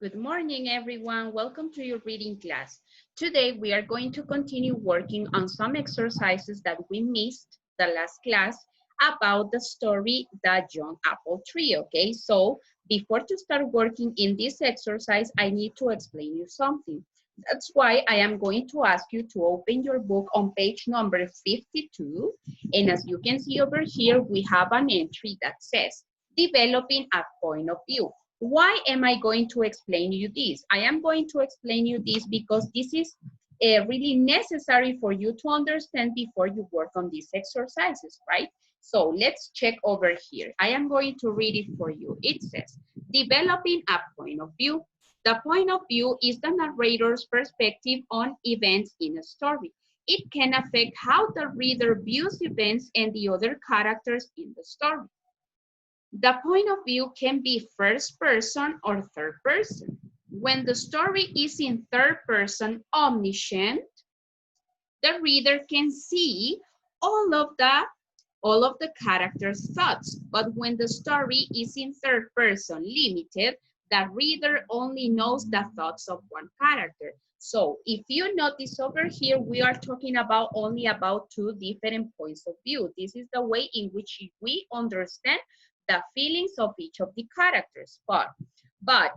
Good morning, everyone. Welcome to your reading class. Today, we are going to continue working on some exercises that we missed the last class about the story, The Young Apple Tree, okay? So, before to start working in this exercise, I need to explain you something. That's why I am going to ask you to open your book on page number 52. And as you can see over here, we have an entry that says, developing a point of view. Why am I going to explain you this? I am going to explain you this because this is really necessary for you to understand before you work on these exercises, right? So let's check over here. I am going to read it for you. It says, developing a point of view. The point of view is the narrator's perspective on events in a story. It can affect how the reader views events and the other characters in the story. The point of view can be first person or third person. When the story is in third person omniscient, the reader can see all of the characters' thoughts. But when the story is in third person limited, the reader only knows the thoughts of one character. So if you notice over here, we are talking about only about two different points of view. This is the way in which we understand the feelings of each of the characters. But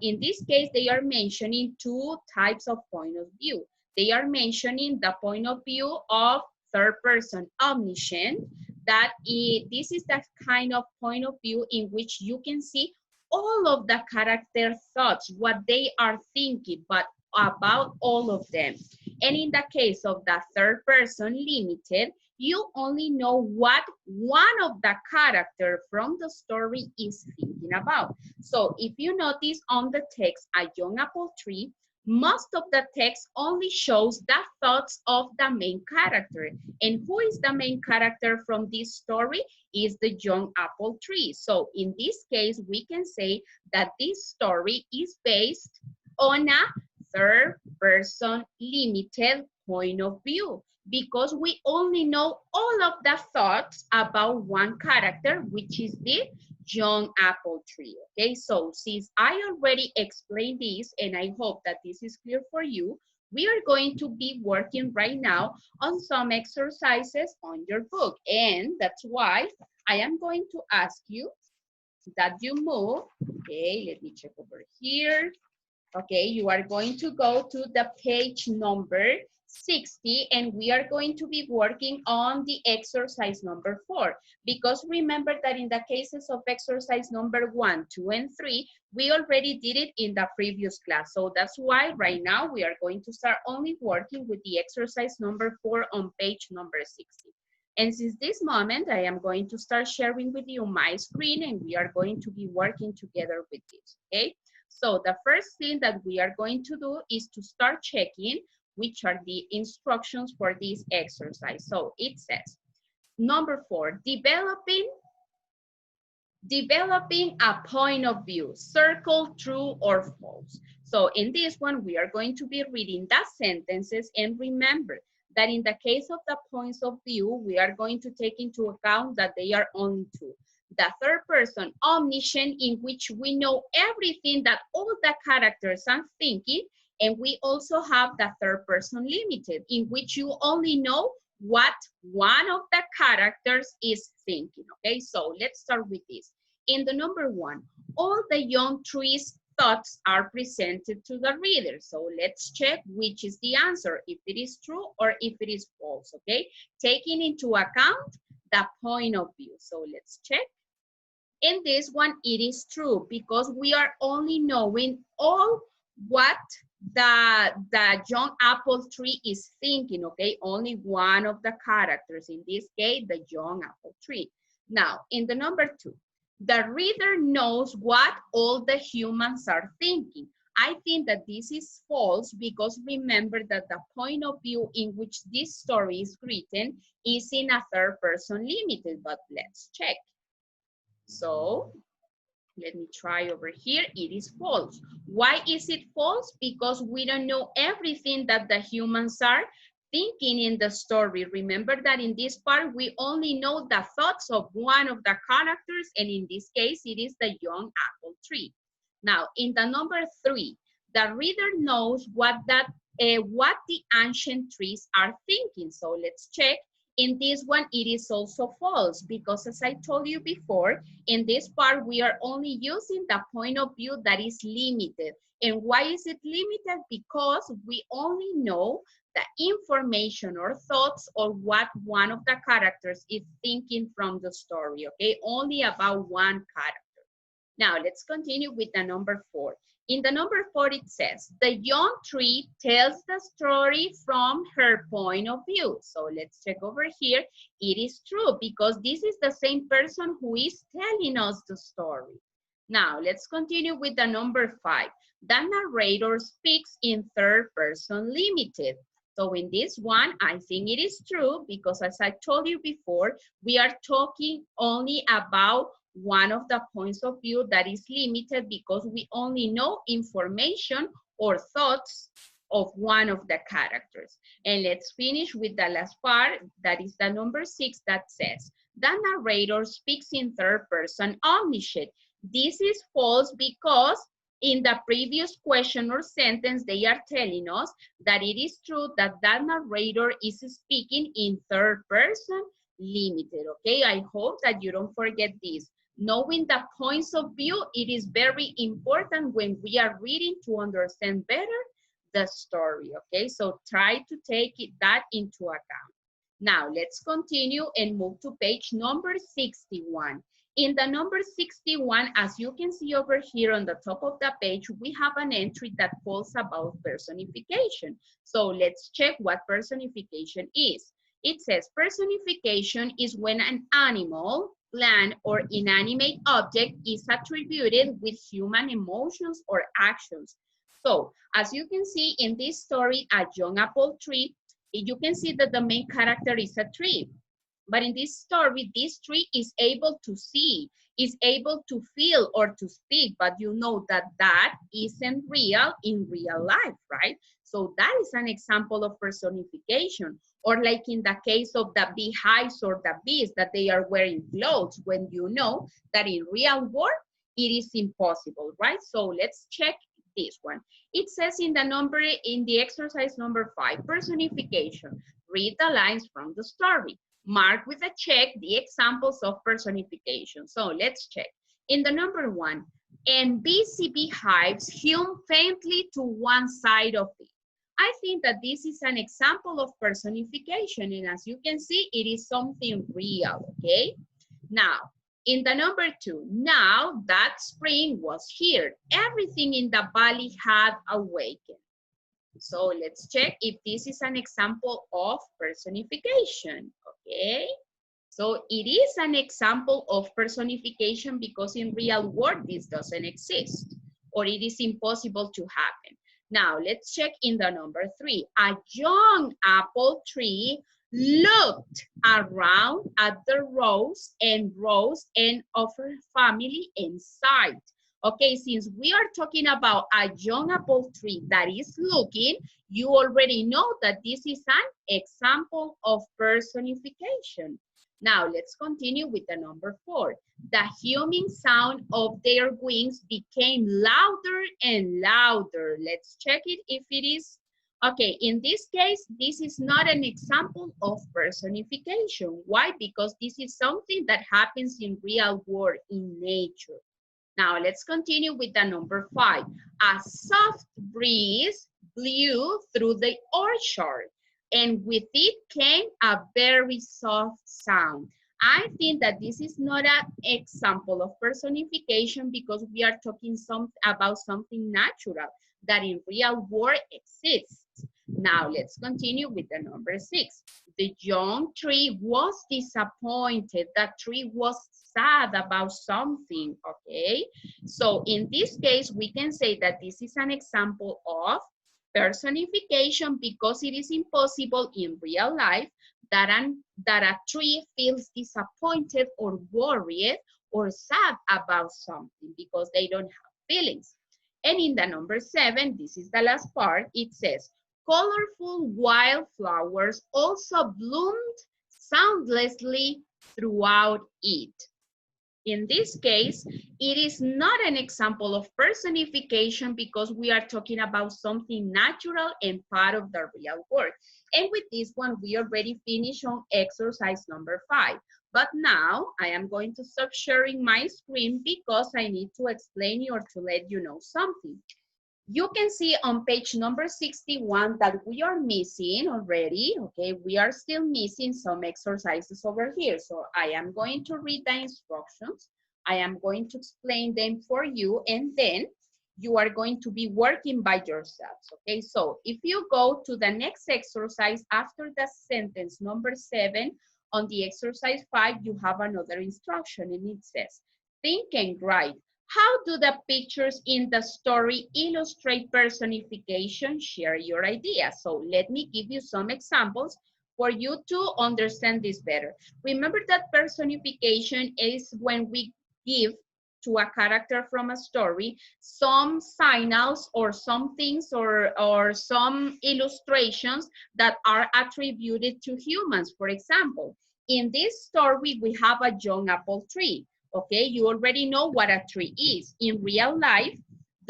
in this case, they are mentioning two types of point of view. They are mentioning the point of view of third person omniscient, this is the kind of point of view in which you can see all of the character thoughts, what they are thinking, but about all of them. And in the case of the third person limited, you only know what one of the character from the story is thinking about. So if you notice on the text, A Young Apple Tree, most of the text only shows the thoughts of the main character. And who is the main character from this story? Is the young apple tree. So in this case, we can say that this story is based on a third person limited point of view because we only know all of the thoughts about one character, which is the young apple tree. Okay, so since I already explained this and I hope that this is clear for you, we are going to be working right now on some exercises on your book. And that's why I am going to ask you that you move. Okay, let me check over here. Okay, you are going to go to the page number 60 and we are going to be working on the exercise number 4 because remember that in the cases of exercise number 1, 2, and 3, we already did it in the previous class. So that's why right now we are going to start only working with the exercise number 4 on page number 60. And since this moment, I am going to start sharing with you my screen and we are going to be working together with this, okay? So the first thing that we are going to do is to start checking which are the instructions for this exercise. So it says, number 4, developing a point of view, circle true or false. So in this one, we are going to be reading the sentences and remember that in the case of the points of view, we are going to take into account that they are only two. The third person omniscient in which we know everything that all the characters are thinking, and we also have the third person limited in which you only know what one of the characters is thinking, okay? So let's start with this. In the number 1, all the young trees' thoughts are presented to the reader. So let's check which is the answer, if it is true or if it is false, okay? Taking into account the point of view. So let's check. In this one, it is true because we are only knowing all what the young apple tree is thinking, okay? Only one of the characters, in this case, the young apple tree. Now, in the number 2, the reader knows what all the humans are thinking. I think that this is false because remember that the point of view in which this story is written is in a third person limited, but let's check. So let me try over here. It is false. Why is it false? Because we don't know everything that the humans are thinking in the story. Remember that in this part, we only know the thoughts of one of the characters, and in this case, it is the young apple tree. Now, in the number 3, The reader knows what the ancient trees are thinking. So let's check. In this one, it is also false because as I told you before, in this part, we are only using the point of view that is limited. And why is it limited? Because we only know the information or thoughts or what one of the characters is thinking from the story, okay? Only about one character. Now, let's continue with the number 4. In the number 4, it says, the young tree tells the story from her point of view. So let's check over here. It is true because this is the same person who is telling us the story. Now, let's continue with the number 5. The narrator speaks in third person limited. So in this one, I think it is true because as I told you before, we are talking only about one of the points of view that is limited because we only know information or thoughts of one of the characters. And let's finish with the last part, that is the number 6 that says, the narrator speaks in third person omniscient. This is false because in the previous question or sentence, they are telling us that it is true that that narrator is speaking in third person limited, okay? I hope that you don't forget this. Knowing the points of view, it is very important when we are reading to understand better the story, okay? So try to take that into account. Now, let's continue and move to page number 61. In the number 61, as you can see over here on the top of the page, we have an entry that talks about personification. So let's check what personification is. It says personification is when an animal, plant, or inanimate object is attributed with human emotions or actions. So as you can see in this story, a young apple tree, you can see that the main character is a tree. But in this story, this tree is able to see, is able to feel or to speak, but you know that that isn't real in real life, right? So that is an example of personification. Or like in the case of the beehives or the bees that they are wearing clothes when you know that in real world, it is impossible, right? So let's check this one. It says in the exercise number 5, personification. Read the lines from the story. Mark with a check the examples of personification. So let's check. In the number 1, and busy beehives hum faintly to one side of it. I think that this is an example of personification, and as you can see, it is something real, okay? Now, in the number 2, now that spring was here, everything in the valley had awakened. So let's check if this is an example of personification, okay? So it is an example of personification because in real world, this doesn't exist or it is impossible to happen. Now, let's check in the number 3. A young apple tree looked around at the rows and of her family and sighed. Okay, since we are talking about a young apple tree that is looking, you already know that this is an example of personification. Now, let's continue with the number 4. The humming sound of their wings became louder and louder. Let's check it if it is. Okay, in this case, this is not an example of personification. Why? Because this is something that happens in real world, in nature. Now, let's continue with the number 5. A soft breeze blew through the orchard, and with it came a very soft sound. I think that this is not an example of personification because we are talking about something natural that in real world exists. Now, let's continue with the number 6. The young tree was disappointed. The tree was sad about something, okay? So in this case, we can say that this is an example of personification because it is impossible in real life that a tree feels disappointed or worried or sad about something because they don't have feelings. And in the number 7, this is the last part, it says, colorful wildflowers also bloomed soundlessly throughout it. In this case, it is not an example of personification because we are talking about something natural and part of the real world. And with this one, we already finished on exercise number 5. But now I am going to stop sharing my screen because I need to explain you or to let you know something. You can see on page number 61 that we are missing already, okay? We are still missing some exercises over here. So I am going to read the instructions. I am going to explain them for you, and then you are going to be working by yourselves, okay? So if you go to the next exercise after the sentence number 7, on the exercise 5, you have another instruction, and it says, think and write. How do the pictures in the story illustrate personification? Share your ideas. So let me give you some examples for you to understand this better. Remember that personification is when we give to a character from a story some signals or some things or some illustrations that are attributed to humans. For example, in this story, we have a young apple tree. Okay, you already know what a tree is. In real life,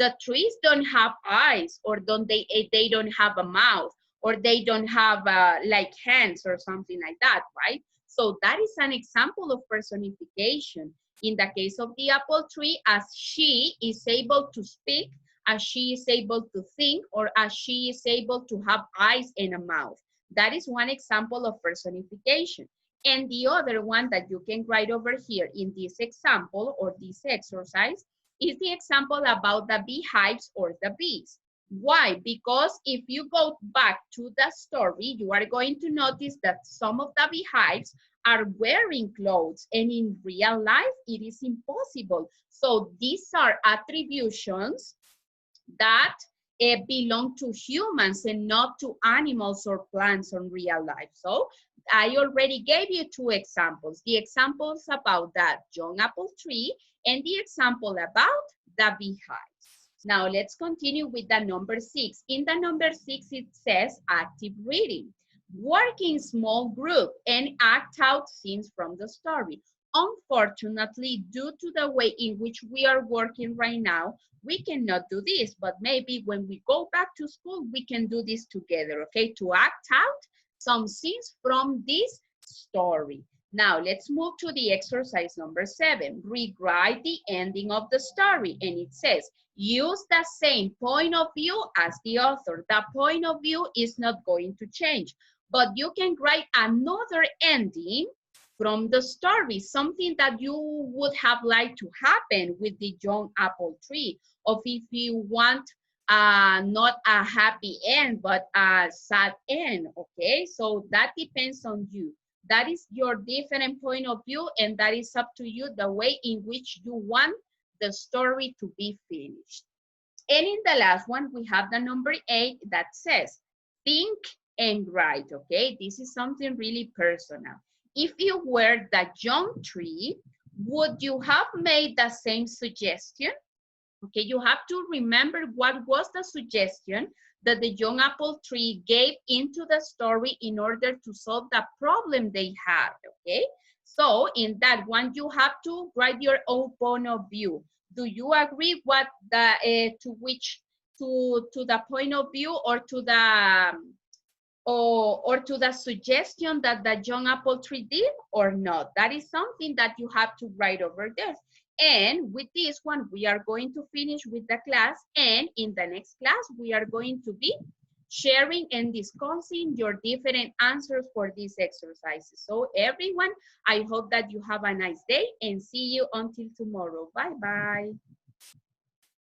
the trees don't have eyes, or they don't have a mouth, or they don't have like hands or something like that, right? So that is an example of personification. In the case of the apple tree, as she is able to speak, as she is able to think, or as she is able to have eyes and a mouth. That is one example of personification. And the other one that you can write over here in this example or this exercise is the example about the beehives or the bees. Why? Because if you go back to the story, you are going to notice that some of the beehives are wearing clothes, and in real life, it is impossible. So these are attributions that belong to humans and not to animals or plants in real life. So I already gave you 2 examples. The examples about that young apple tree and the example about the beehives. Now let's continue with the number 6. In the number 6, it says active reading. Work in small group and act out scenes from the story. Unfortunately, due to the way in which we are working right now, we cannot do this, but maybe when we go back to school, we can do this together, okay? To act out some scenes from this story. Now, let's move to the exercise number 7. Rewrite the ending of the story. And it says, use the same point of view as the author. The point of view is not going to change, but you can write another ending from the story, something that you would have liked to happen with the young apple tree, or if you want not a happy end, but a sad end, okay? So that depends on you. That is your different point of view, and that is up to you, the way in which you want the story to be finished. And in the last one, we have the number 8 that says, think and write, okay? This is something really personal. If you were the young tree, would you have made the same suggestion? Okay, you have to remember what was the suggestion that the young apple tree gave into the story in order to solve the problem they had, okay? So in that one, you have to write your own point of view. Do you agree what the to the point of view or to the or to the suggestion that the young apple tree did or not? That is something that you have to write over there. And with this one, we are going to finish with the class. And in the next class, we are going to be sharing and discussing your different answers for these exercises. So everyone, I hope that you have a nice day and see you until tomorrow. Bye-bye.